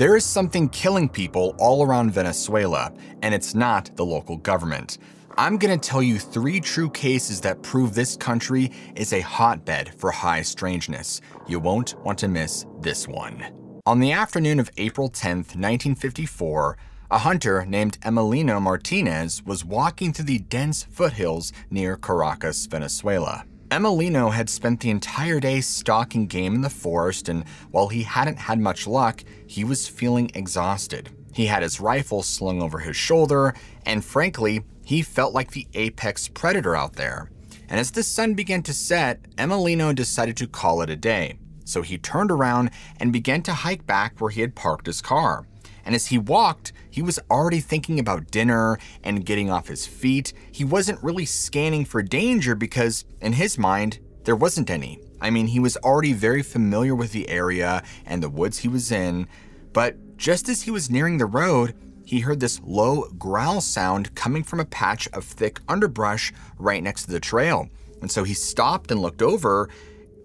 There is something killing people all around Venezuela, and it's not the local government. I'm gonna tell you 3 true cases that prove this country is a hotbed for high strangeness. You won't want to miss this one. On the afternoon of April 10th, 1954, a hunter named Emiliano Martinez was walking through the dense foothills near Caracas, Venezuela. Emiliano had spent the entire day stalking game in the forest, and while he hadn't had much luck, he was feeling exhausted. He had his rifle slung over his shoulder, and frankly, he felt like the apex predator out there. And as the sun began to set, Emiliano decided to call it a day. So he turned around and began to hike back where he had parked his car. And as he walked, he was already thinking about dinner and getting off his feet. He wasn't really scanning for danger because, in his mind, there wasn't any. I mean, he was already very familiar with the area and the woods he was in. But just as he was nearing the road, he heard this low growl sound coming from a patch of thick underbrush right next to the trail. And so he stopped and looked over,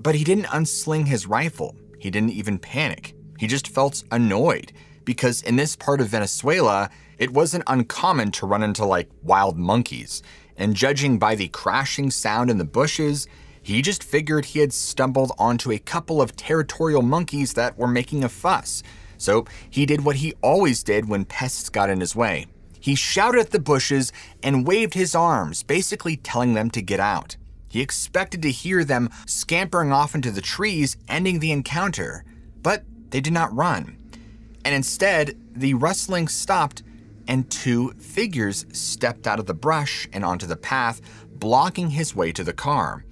but he didn't unsling his rifle. He didn't even panic. He just felt annoyed, because in this part of Venezuela, it wasn't uncommon to run into like wild monkeys. And judging by the crashing sound in the bushes, he just figured he had stumbled onto a couple of territorial monkeys that were making a fuss. So he did what he always did when pests got in his way. He shouted at the bushes and waved his arms, basically telling them to get out. He expected to hear them scampering off into the trees, ending the encounter, but they did not run. And instead, the rustling stopped and 2 figures stepped out of the brush and onto the path, blocking his way to the car.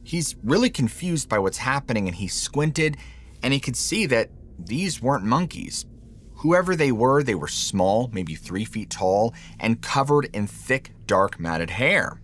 He's really confused by what's happening, and he squinted, and he could see that these weren't monkeys. Whoever they were small, maybe 3 feet tall, and covered in thick, dark, matted hair.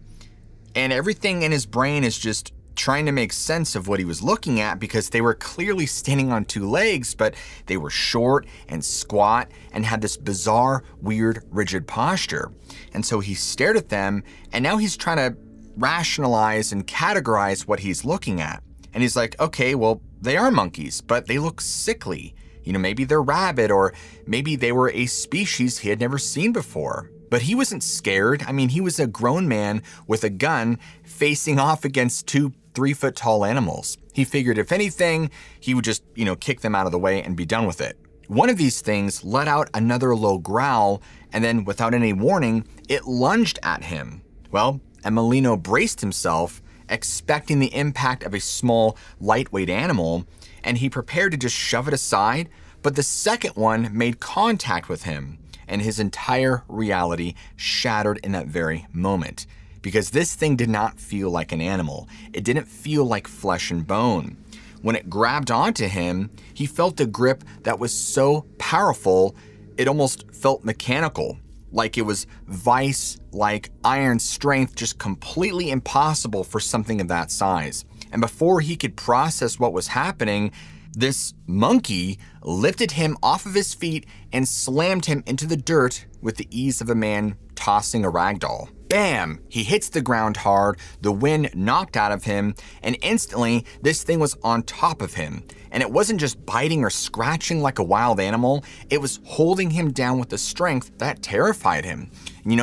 And everything in his brain is just trying to make sense of what he was looking at, because they were clearly standing on 2 legs, but they were short and squat and had this bizarre, weird, rigid posture. And so he stared at them, and now he's trying to rationalize and categorize what he's looking at. And he's like, okay, well, they are monkeys, but they look sickly. You know, maybe they're rabid, or maybe they were a species he had never seen before. But he wasn't scared. I mean, he was a grown man with a gun facing off against 2 3-foot-tall animals. He figured if anything, he would just, kick them out of the way and be done with it. One of these things let out another low growl, and then without any warning, it lunged at him. Well, Emiliano braced himself, expecting the impact of a small, lightweight animal, and he prepared to just shove it aside, but the second one made contact with him, and his entire reality shattered in that very moment. Because this thing did not feel like an animal. It didn't feel like flesh and bone. When it grabbed onto him, he felt a grip that was so powerful, it almost felt mechanical. Like it was vice, like iron strength, just completely impossible for something of that size. And before he could process what was happening, this monkey lifted him off of his feet and slammed him into the dirt with the ease of a man tossing a ragdoll. Bam! He hits the ground hard, the wind knocked out of him, and instantly this thing was on top of him. And it wasn't just biting or scratching like a wild animal, it was holding him down with a strength that terrified him.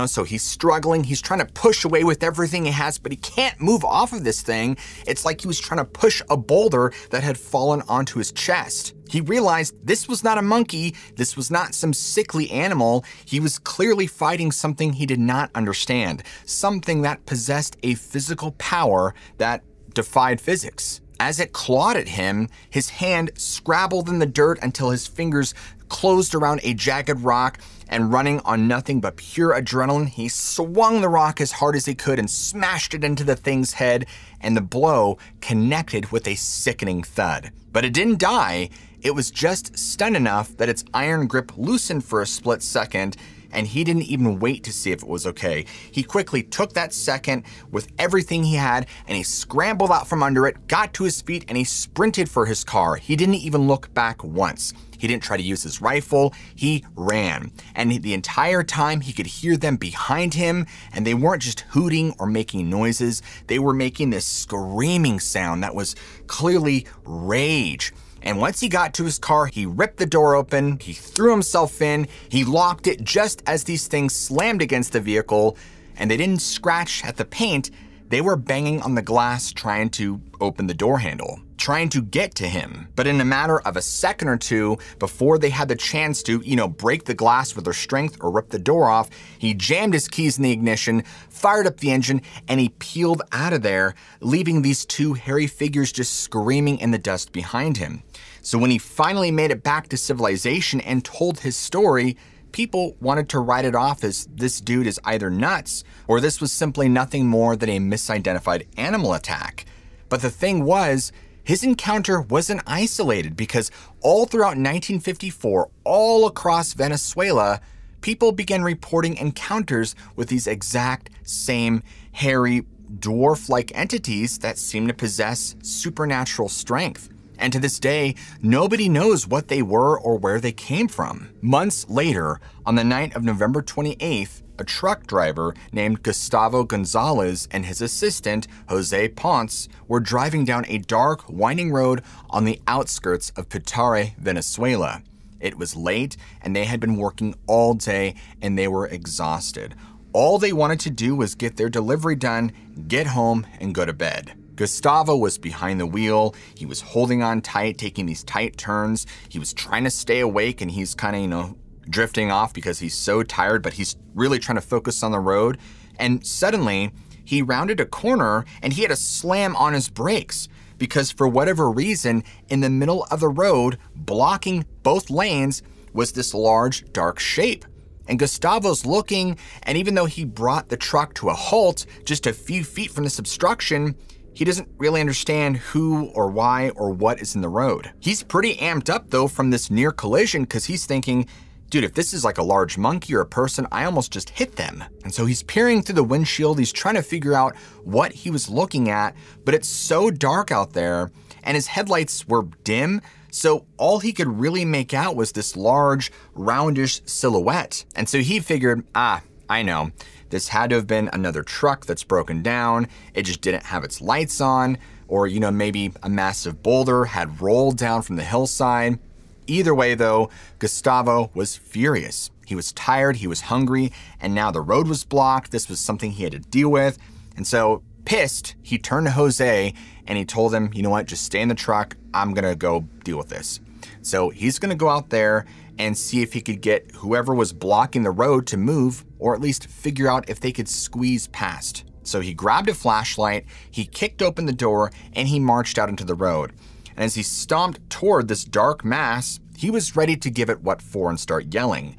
So he's struggling, he's trying to push away with everything he has, but he can't move off of this thing. It's like he was trying to push a boulder that had fallen onto his chest. He realized this was not a monkey, this was not some sickly animal. He was clearly fighting something he did not understand, something that possessed a physical power that defied physics. As it clawed at him, his hand scrabbled in the dirt until his fingers closed around a jagged rock, and running on nothing but pure adrenaline, he swung the rock as hard as he could and smashed it into the thing's head, and the blow connected with a sickening thud. But it didn't die, it was just stunned enough that its iron grip loosened for a split second, and he didn't even wait to see if it was okay. He quickly took that second with everything he had, and he scrambled out from under it, got to his feet, and he sprinted for his car. He didn't even look back once. He didn't try to use his rifle, he ran. And the entire time he could hear them behind him, and they weren't just hooting or making noises, they were making this screaming sound that was clearly rage. And once he got to his car, he ripped the door open, he threw himself in, he locked it just as these things slammed against the vehicle, and they didn't scratch at the paint, they were banging on the glass trying to open the door handle, trying to get to him. But in a matter of a second or two, before they had the chance to, break the glass with their strength or rip the door off, he jammed his keys in the ignition, fired up the engine, and he peeled out of there, leaving these two hairy figures just screaming in the dust behind him. So when he finally made it back to civilization and told his story, people wanted to write it off as this dude is either nuts or this was simply nothing more than a misidentified animal attack. But the thing was, his encounter wasn't isolated because all throughout 1954, all across Venezuela, people began reporting encounters with these exact same hairy, dwarf-like entities that seem to possess supernatural strength. And to this day, nobody knows what they were or where they came from. Months later, on the night of November 28th, a truck driver named Gustavo Gonzalez and his assistant, Jose Ponce, were driving down a dark, winding road on the outskirts of Petare, Venezuela. It was late, and they had been working all day, and they were exhausted. All they wanted to do was get their delivery done, get home, and go to bed. Gustavo was behind the wheel. He was holding on tight, taking these tight turns. He was trying to stay awake, and he's kind of, drifting off because he's so tired, but he's really trying to focus on the road. And suddenly, he rounded a corner, and he had to slam on his brakes because for whatever reason, in the middle of the road, blocking both lanes, was this large, dark shape. And Gustavo's looking, and even though he brought the truck to a halt just a few feet from this obstruction, he doesn't really understand who or why or what is in the road. He's pretty amped up though from this near collision because he's thinking, dude, if this is like a large monkey or a person, I almost just hit them. And so he's peering through the windshield, he's trying to figure out what he was looking at, but it's so dark out there and his headlights were dim, so all he could really make out was this large, roundish silhouette. And so he figured, I know. This had to have been another truck that's broken down. It just didn't have its lights on, or maybe a massive boulder had rolled down from the hillside. Either way though, Gustavo was furious. He was tired, he was hungry, and now the road was blocked. This was something he had to deal with. And so pissed, he turned to Jose and he told him, you know what, just stay in the truck. I'm gonna go deal with this. So he's gonna go out there and see if he could get whoever was blocking the road to move, or at least figure out if they could squeeze past. So he grabbed a flashlight, he kicked open the door, and he marched out into the road. And as he stomped toward this dark mass, he was ready to give it what for and start yelling.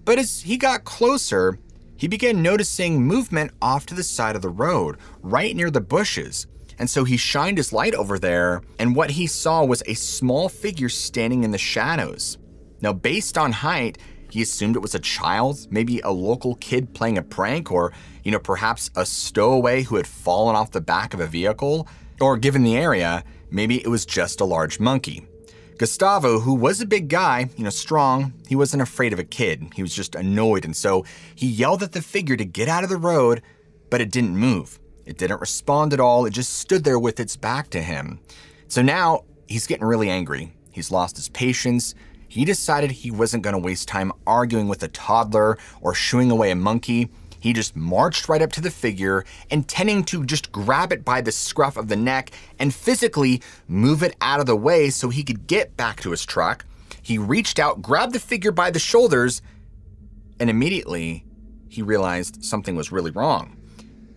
But as he got closer, he began noticing movement off to the side of the road, right near the bushes. And so he shined his light over there, and what he saw was a small figure standing in the shadows. Now, based on height, he assumed it was a child, maybe a local kid playing a prank, or, perhaps a stowaway who had fallen off the back of a vehicle, or given the area, maybe it was just a large monkey. Gustavo, who was a big guy, strong, he wasn't afraid of a kid. He was just annoyed, and so he yelled at the figure to get out of the road, but it didn't move. It didn't respond at all. It just stood there with its back to him. So now he's getting really angry. He's lost his patience. He decided he wasn't gonna waste time arguing with a toddler or shooing away a monkey. He just marched right up to the figure, intending to just grab it by the scruff of the neck and physically move it out of the way so he could get back to his truck. He reached out, grabbed the figure by the shoulders, and immediately he realized something was really wrong.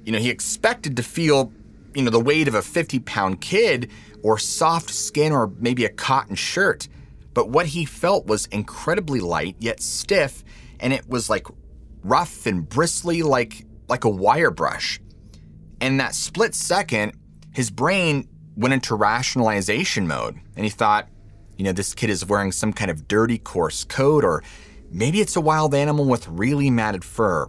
He expected to feel, the weight of a 50-pound kid or soft skin or maybe a cotton shirt. But what he felt was incredibly light, yet stiff, and it was like rough and bristly like a wire brush. And in that split second, his brain went into rationalization mode, and he thought, this kid is wearing some kind of dirty, coarse coat, or maybe it's a wild animal with really matted fur.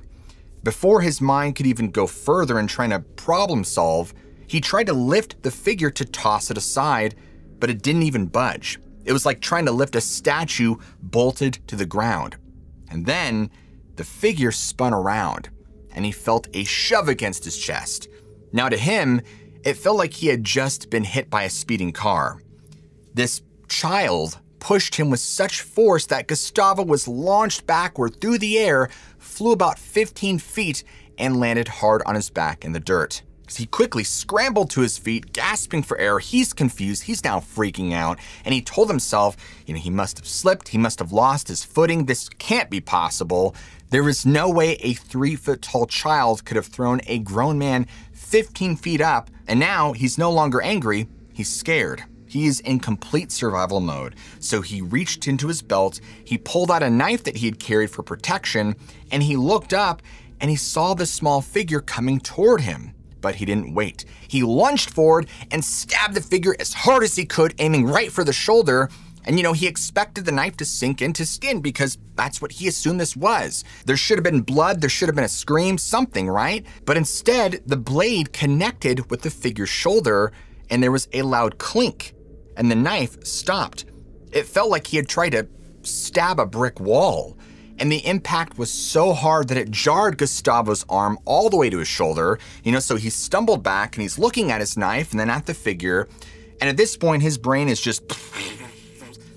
Before his mind could even go further in trying to problem solve, he tried to lift the figure to toss it aside, but it didn't even budge. It was like trying to lift a statue bolted to the ground. And then the figure spun around and he felt a shove against his chest. Now to him, it felt like he had just been hit by a speeding car. This child pushed him with such force that Gustavo was launched backward through the air, flew about 15 feet, and landed hard on his back in the dirt. He quickly scrambled to his feet, gasping for air. He's confused, he's now freaking out, and he told himself, he must have slipped, he must have lost his footing, this can't be possible. There is no way a 3-foot-tall child could have thrown a grown man 15 feet up, and now he's no longer angry, he's scared. He is in complete survival mode, so he reached into his belt, he pulled out a knife that he had carried for protection, and he looked up and he saw the small figure coming toward him. But he didn't wait. He lunged forward and stabbed the figure as hard as he could, aiming right for the shoulder. And he expected the knife to sink into skin because that's what he assumed this was. There should have been blood, there should have been a scream, something, right? But instead, the blade connected with the figure's shoulder and there was a loud clink. And the knife stopped. It felt like he had tried to stab a brick wall. And the impact was so hard that it jarred Gustavo's arm all the way to his shoulder. So he stumbled back and he's looking at his knife and then at the figure. And at this point, his brain is just,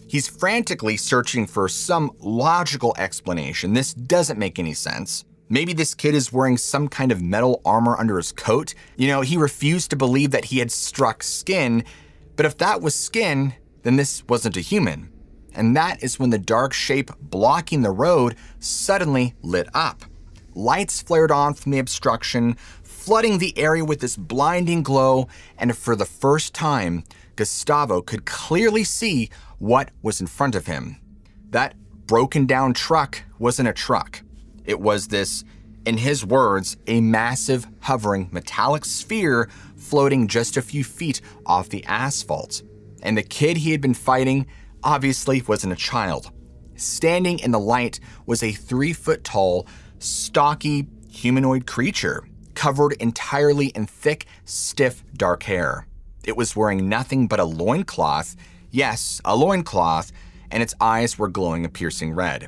he's frantically searching for some logical explanation. This doesn't make any sense. Maybe this kid is wearing some kind of metal armor under his coat. He refused to believe that he had struck skin. But if that was skin, then this wasn't a human. And that is when the dark shape blocking the road suddenly lit up. Lights flared on from the obstruction, flooding the area with this blinding glow, and for the first time, Gustavo could clearly see what was in front of him. That broken down truck wasn't a truck. It was this, in his words, a massive hovering metallic sphere floating just a few feet off the asphalt. And the kid he had been fighting obviously wasn't a child. Standing in the light was a 3-foot-tall, stocky, humanoid creature, covered entirely in thick, stiff, dark hair. It was wearing nothing but a loincloth, yes, a loincloth, and its eyes were glowing a piercing red.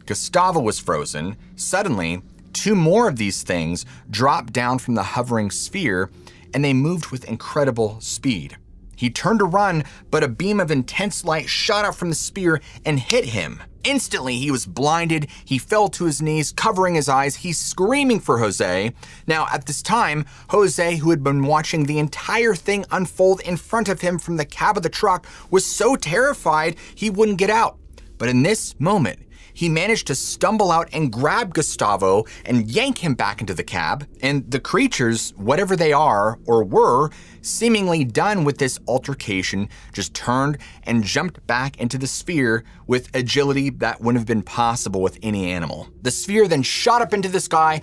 Gustavo was frozen. Suddenly, 2 more of these things dropped down from the hovering sphere, and they moved with incredible speed. He turned to run, but a beam of intense light shot up from the sphere and hit him. Instantly, he was blinded. He fell to his knees, covering his eyes. He's screaming for Jose. Now, at this time, Jose, who had been watching the entire thing unfold in front of him from the cab of the truck, was so terrified he wouldn't get out. But in this moment, he managed to stumble out and grab Gustavo and yank him back into the cab, and the creatures, whatever they are or were, seemingly done with this altercation, just turned and jumped back into the sphere with agility that wouldn't have been possible with any animal. The sphere then shot up into the sky,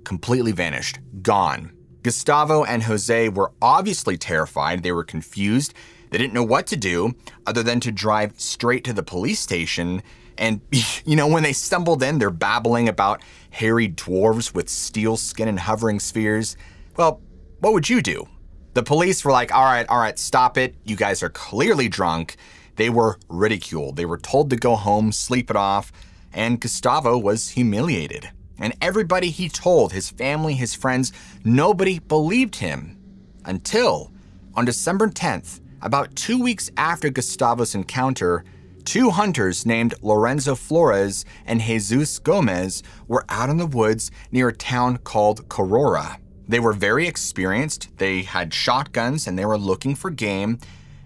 completely vanished, gone. Gustavo and Jose were obviously terrified. They were confused. They didn't know what to do other than to drive straight to the police station. And, when they stumbled in, they're babbling about hairy dwarves with steel skin and hovering spheres. Well, what would you do? The police were like, all right, stop it. You guys are clearly drunk. They were ridiculed. They were told to go home, sleep it off, and Gustavo was humiliated. And everybody he told, his family, his friends, nobody believed him. Until on December 10th, about 2 weeks after Gustavo's encounter, 2 hunters named Lorenzo Flores and Jesus Gomez were out in the woods near a town called Corora. They were very experienced, they had shotguns, and they were looking for game.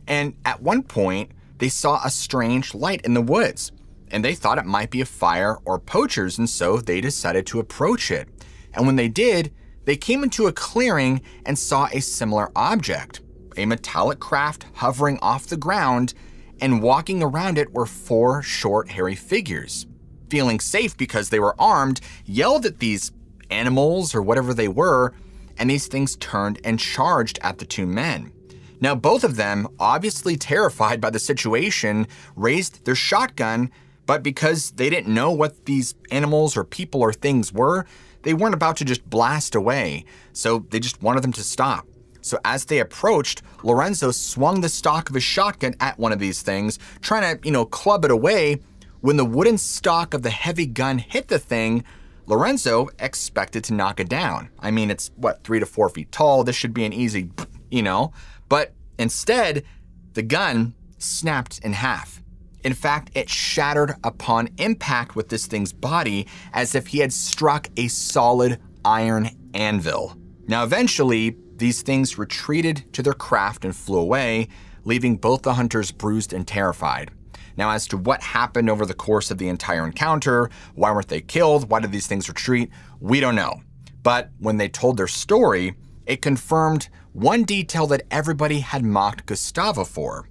And at one point, they saw a strange light in the woods, and they thought it might be a fire or poachers, and so they decided to approach it. And when they did, they came into a clearing and saw a similar object, a metallic craft hovering off the ground, and walking around it were 4 short, hairy figures. Feeling safe because they were armed, yelled at these animals or whatever they were, and these things turned and charged at the 2 men. Now, both of them, obviously terrified by the situation, raised their shotgun, but because they didn't know what these animals or people or things were, they weren't about to just blast away, so they just wanted them to stop. So as they approached, Lorenzo swung the stock of his shotgun at one of these things, trying to, club it away. When the wooden stock of the heavy gun hit the thing, Lorenzo expected to knock it down. I mean, it's 3 to 4 feet tall. This should be an easy, But instead, the gun snapped in half. In fact, it shattered upon impact with this thing's body as if he had struck a solid iron anvil. Now, eventually, these things retreated to their craft and flew away, leaving both the hunters bruised and terrified. Now, as to what happened over the course of the entire encounter, why weren't they killed, why did these things retreat, we don't know. But when they told their story, it confirmed one detail that everybody had mocked Gustavo for.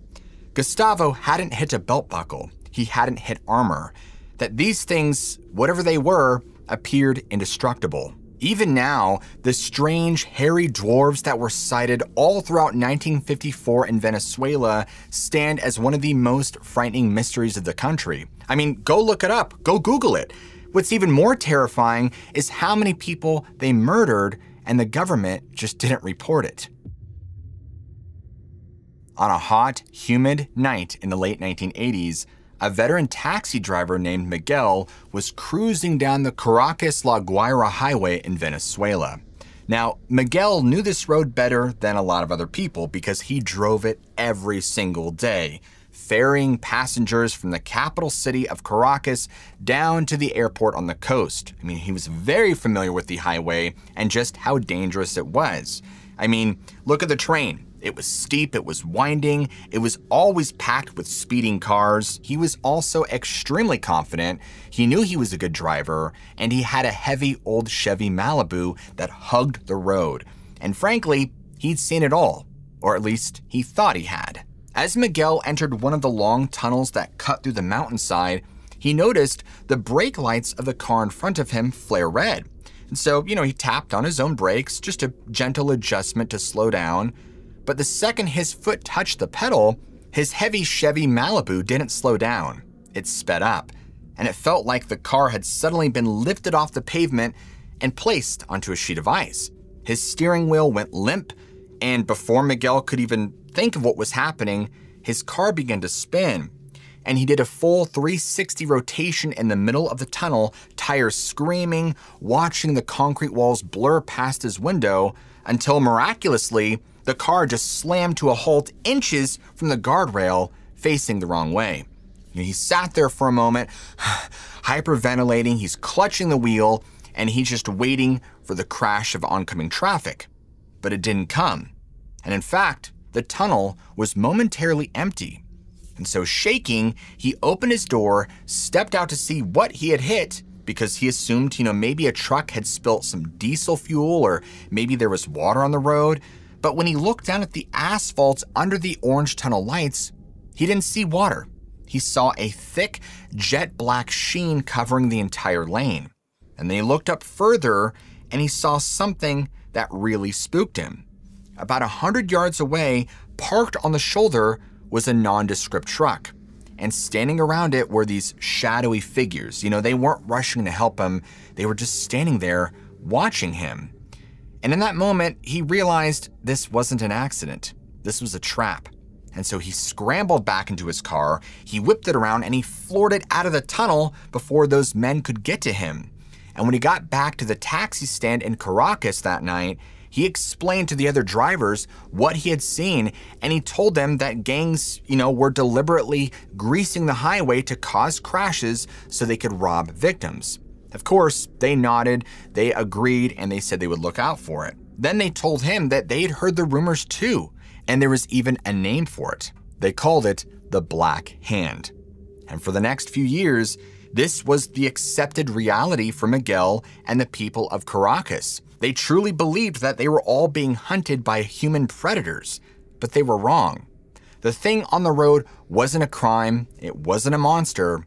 Gustavo hadn't hit a belt buckle, he hadn't hit armor, that these things, whatever they were, appeared indestructible. Even now, the strange hairy dwarves that were sighted all throughout 1954 in Venezuela stand as one of the most frightening mysteries of the country. I mean, go look it up, go Google it. What's even more terrifying is how many people they murdered and the government just didn't report it. On a hot, humid night in the late 1980s, a veteran taxi driver named Miguel was cruising down the Caracas-La Guaira highway in Venezuela. Now, Miguel knew this road better than a lot of other people because he drove it every single day, ferrying passengers from the capital city of Caracas down to the airport on the coast. I mean, he was very familiar with the highway and just how dangerous it was. I mean, look at the train. It was steep, it was winding, it was always packed with speeding cars. He was also extremely confident. He knew he was a good driver, and he had a heavy old Chevy Malibu that hugged the road. And frankly, he'd seen it all, or at least he thought he had. As Miguel entered one of the long tunnels that cut through the mountainside, he noticed the brake lights of the car in front of him flare red. And so, he tapped on his own brakes, just a gentle adjustment to slow down. But the second his foot touched the pedal, his heavy Chevy Malibu didn't slow down. It sped up, and it felt like the car had suddenly been lifted off the pavement and placed onto a sheet of ice. His steering wheel went limp, and before Miguel could even think of what was happening, his car began to spin, and he did a full 360 rotation in the middle of the tunnel, tires screaming, watching the concrete walls blur past his window, until miraculously, the car just slammed to a halt inches from the guardrail, facing the wrong way. He sat there for a moment, hyperventilating, he's clutching the wheel, and he's just waiting for the crash of oncoming traffic. But it didn't come. And in fact, the tunnel was momentarily empty. And so shaking, he opened his door, stepped out to see what he had hit, because he assumed, maybe a truck had spilt some diesel fuel or maybe there was water on the road. But when he looked down at the asphalt under the orange tunnel lights, he didn't see water. He saw a thick, jet black sheen covering the entire lane. And then he looked up further and he saw something that really spooked him. About 100 yards away, parked on the shoulder, was a nondescript truck. And standing around it were these shadowy figures. They weren't rushing to help him. They were just standing there watching him. And in that moment, he realized this wasn't an accident. This was a trap. And so he scrambled back into his car, he whipped it around, and he floored it out of the tunnel before those men could get to him. And when he got back to the taxi stand in Caracas that night, he explained to the other drivers what he had seen, and he told them that gangs, were deliberately greasing the highway to cause crashes so they could rob victims. Of course, they nodded, they agreed, and they said they would look out for it. Then they told him that they had heard the rumors too, and there was even a name for it. They called it the Black Hand. And for the next few years, this was the accepted reality for Miguel and the people of Caracas. They truly believed that they were all being hunted by human predators, but they were wrong. The thing on the road wasn't a crime, it wasn't a monster.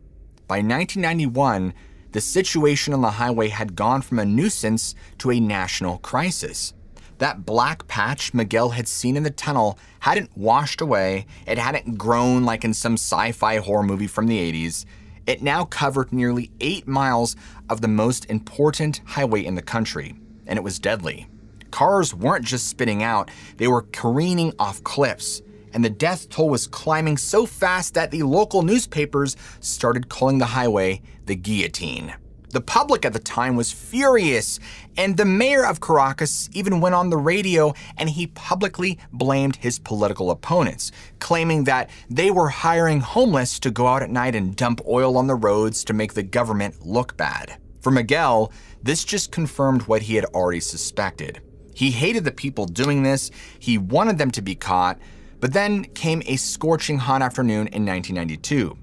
By 1991, the situation on the highway had gone from a nuisance to a national crisis. That black patch Miguel had seen in the tunnel hadn't washed away, it hadn't grown like in some sci-fi horror movie from the 80s. It now covered nearly 8 miles of the most important highway in the country, and it was deadly. Cars weren't just spitting out, they were careening off cliffs, and the death toll was climbing so fast that the local newspapers started calling the highway the guillotine. The public at the time was furious, and the mayor of Caracas even went on the radio and he publicly blamed his political opponents, claiming that they were hiring homeless to go out at night and dump oil on the roads to make the government look bad. For Miguel, this just confirmed what he had already suspected. He hated the people doing this, he wanted them to be caught, but then came a scorching hot afternoon in 1992.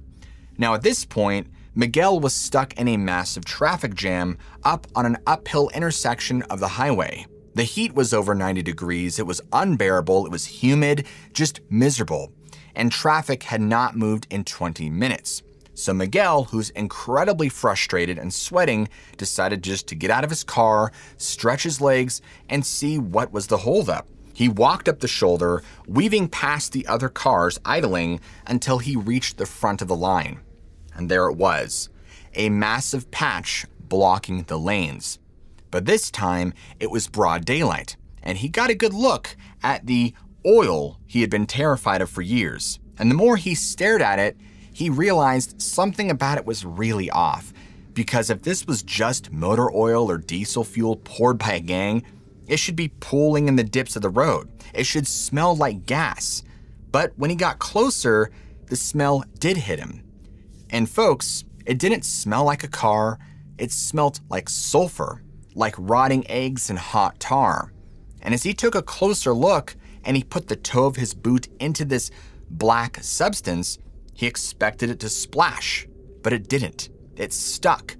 Now at this point, Miguel was stuck in a massive traffic jam up on an uphill intersection of the highway. The heat was over 90 degrees, it was unbearable, it was humid, just miserable, and traffic had not moved in 20 minutes. So Miguel, who's incredibly frustrated and sweating, decided just to get out of his car, stretch his legs, and see what was the holdup. He walked up the shoulder, weaving past the other cars idling until he reached the front of the line. And there it was, a massive patch blocking the lanes. But this time, it was broad daylight, and he got a good look at the oil he had been terrified of for years. And the more he stared at it, he realized something about it was really off. Because if this was just motor oil or diesel fuel poured by a gang, it should be pooling in the dips of the road. It should smell like gas. But when he got closer, the smell did hit him. And folks, it didn't smell like a car, it smelled like sulfur, like rotting eggs and hot tar. And as he took a closer look and he put the toe of his boot into this black substance, he expected it to splash, but it didn't. It stuck.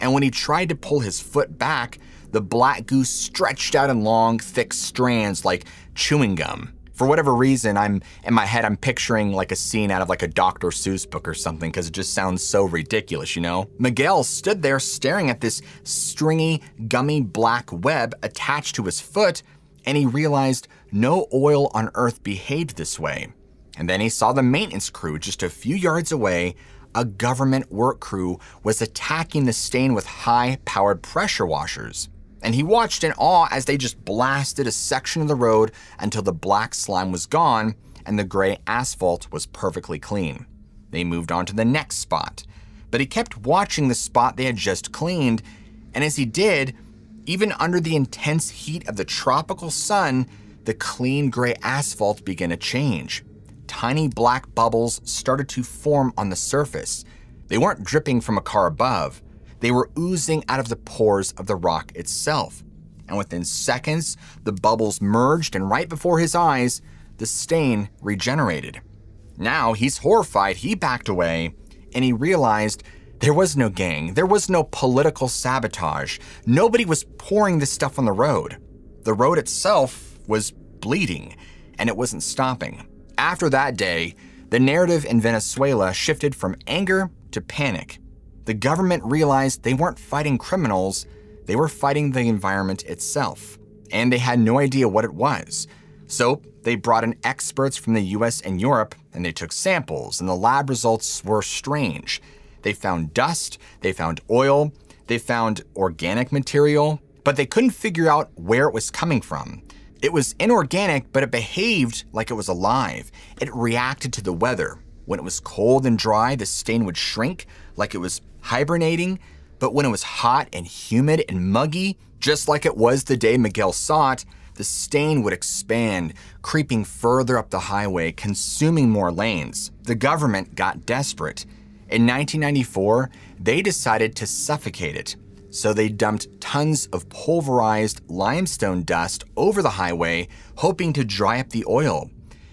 And when he tried to pull his foot back, the black goo stretched out in long, thick strands like chewing gum. For whatever reason, in my head, I'm picturing like a scene out of like a Dr. Seuss book or something because it just sounds so ridiculous, you know? Miguel stood there staring at this stringy, gummy black web attached to his foot, and he realized no oil on Earth behaved this way. And then he saw the maintenance crew just a few yards away. A government work crew was attacking the stain with high-powered pressure washers. And he watched in awe as they just blasted a section of the road until the black slime was gone and the gray asphalt was perfectly clean. They moved on to the next spot, but he kept watching the spot they had just cleaned, and as he did, even under the intense heat of the tropical sun, the clean gray asphalt began to change. Tiny black bubbles started to form on the surface. They weren't dripping from a car above. They were oozing out of the pores of the rock itself. And within seconds, the bubbles merged, and right before his eyes, the stain regenerated. Now he's horrified, he backed away, and he realized there was no gang, there was no political sabotage. Nobody was pouring this stuff on the road. The road itself was bleeding, and it wasn't stopping. After that day, the narrative in Venezuela shifted from anger to panic. The government realized they weren't fighting criminals, they were fighting the environment itself. And they had no idea what it was. So they brought in experts from the US and Europe, and they took samples, and the lab results were strange. They found dust, they found oil, they found organic material, but they couldn't figure out where it was coming from. It was inorganic, but it behaved like it was alive. It reacted to the weather. When it was cold and dry, the stain would shrink like it was hibernating, but when it was hot and humid and muggy, just like it was the day Miguel saw it, the stain would expand, creeping further up the highway, consuming more lanes. The government got desperate. In 1994, they decided to suffocate it. So they dumped tons of pulverized limestone dust over the highway, hoping to dry up the oil.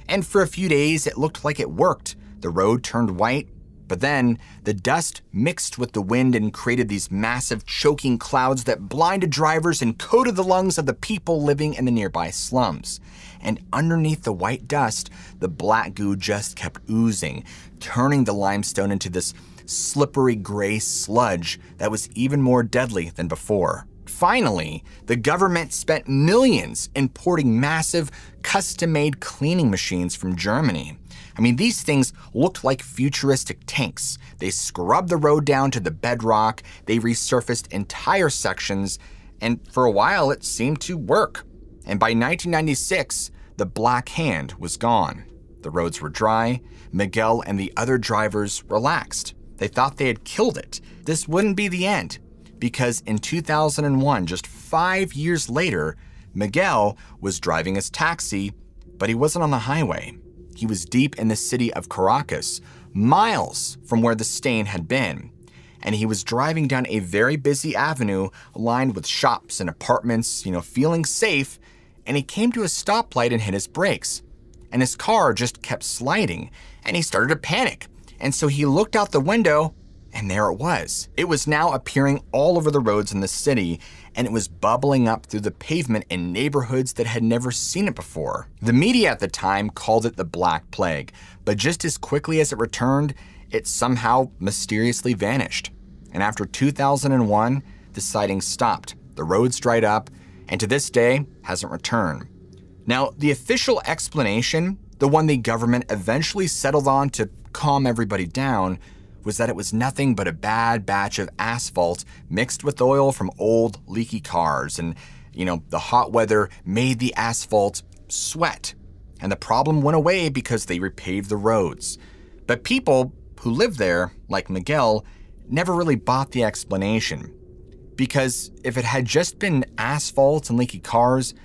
And for a few days, it looked like it worked. The road turned white, but then the dust mixed with the wind and created these massive choking clouds that blinded drivers and coated the lungs of the people living in the nearby slums. And underneath the white dust, the black goo just kept oozing, turning the limestone into this slippery gray sludge that was even more deadly than before. Finally, the government spent millions importing massive, custom-made cleaning machines from Germany. I mean, these things looked like futuristic tanks. They scrubbed the road down to the bedrock, they resurfaced entire sections, and for a while it seemed to work. And by 1996, the Black Hand was gone. The roads were dry, Miguel and the other drivers relaxed. They thought they had killed it. This wouldn't be the end. because in 2001, just 5 years later, Miguel was driving his taxi, but he wasn't on the highway. He was deep in the city of Caracas, miles from where the stain had been. And he was driving down a very busy avenue lined with shops and apartments, feeling safe, and he came to a stoplight and hit his brakes. And his car just kept sliding, and he started to panic. And so he looked out the window, and there it was. It was now appearing all over the roads in the city, and it was bubbling up through the pavement in neighborhoods that had never seen it before. The media at the time called it the Black Plague, but just as quickly as it returned, it somehow mysteriously vanished. And after 2001, the sighting stopped, the roads dried up, and to this day hasn't returned. Now, the official explanation, the one the government eventually settled on to calm everybody down, was that it was nothing but a bad batch of asphalt mixed with oil from old leaky cars, and the hot weather made the asphalt sweat. And the problem went away because they repaved the roads. But people who lived there, like Miguel, never really bought the explanation. Because if it had just been asphalt and leaky cars,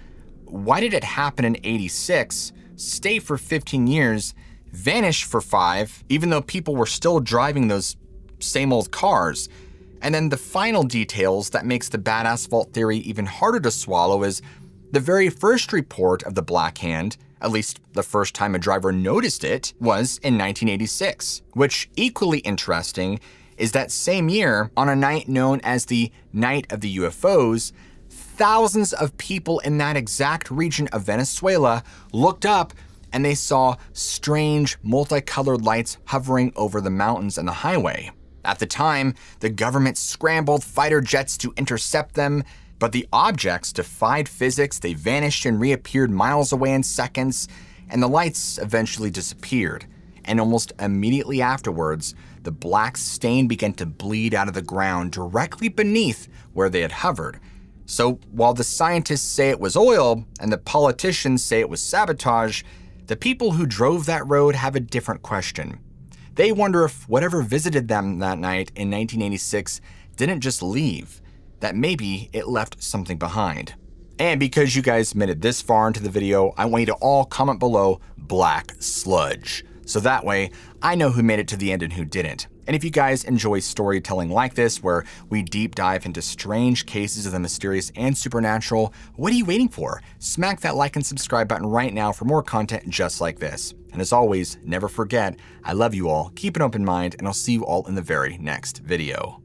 why did it happen in '86, stay for 15 years, vanish for 5, even though people were still driving those same old cars? And then the final details that makes the bad asphalt theory even harder to swallow is the very first report of the Black Hand, at least the first time a driver noticed it, was in 1986, which, equally interesting, is that same year, on a night known as the Night of the UFOs, thousands of people in that exact region of Venezuela looked up and they saw strange multicolored lights hovering over the mountains and the highway. At the time, the government scrambled fighter jets to intercept them, but the objects defied physics, they vanished and reappeared miles away in seconds, and the lights eventually disappeared. And almost immediately afterwards, the black stain began to bleed out of the ground directly beneath where they had hovered. So while the scientists say it was oil and the politicians say it was sabotage, the people who drove that road have a different question. They wonder if whatever visited them that night in 1986 didn't just leave, that maybe it left something behind. And because you guys made it this far into the video, I want you to all comment below black sludge. So that way, I know who made it to the end and who didn't. And if you guys enjoy storytelling like this, where we deep dive into strange cases of the mysterious and supernatural, what are you waiting for? Smack that like and subscribe button right now for more content just like this. And as always, never forget, I love you all, keep an open mind, and I'll see you all in the very next video.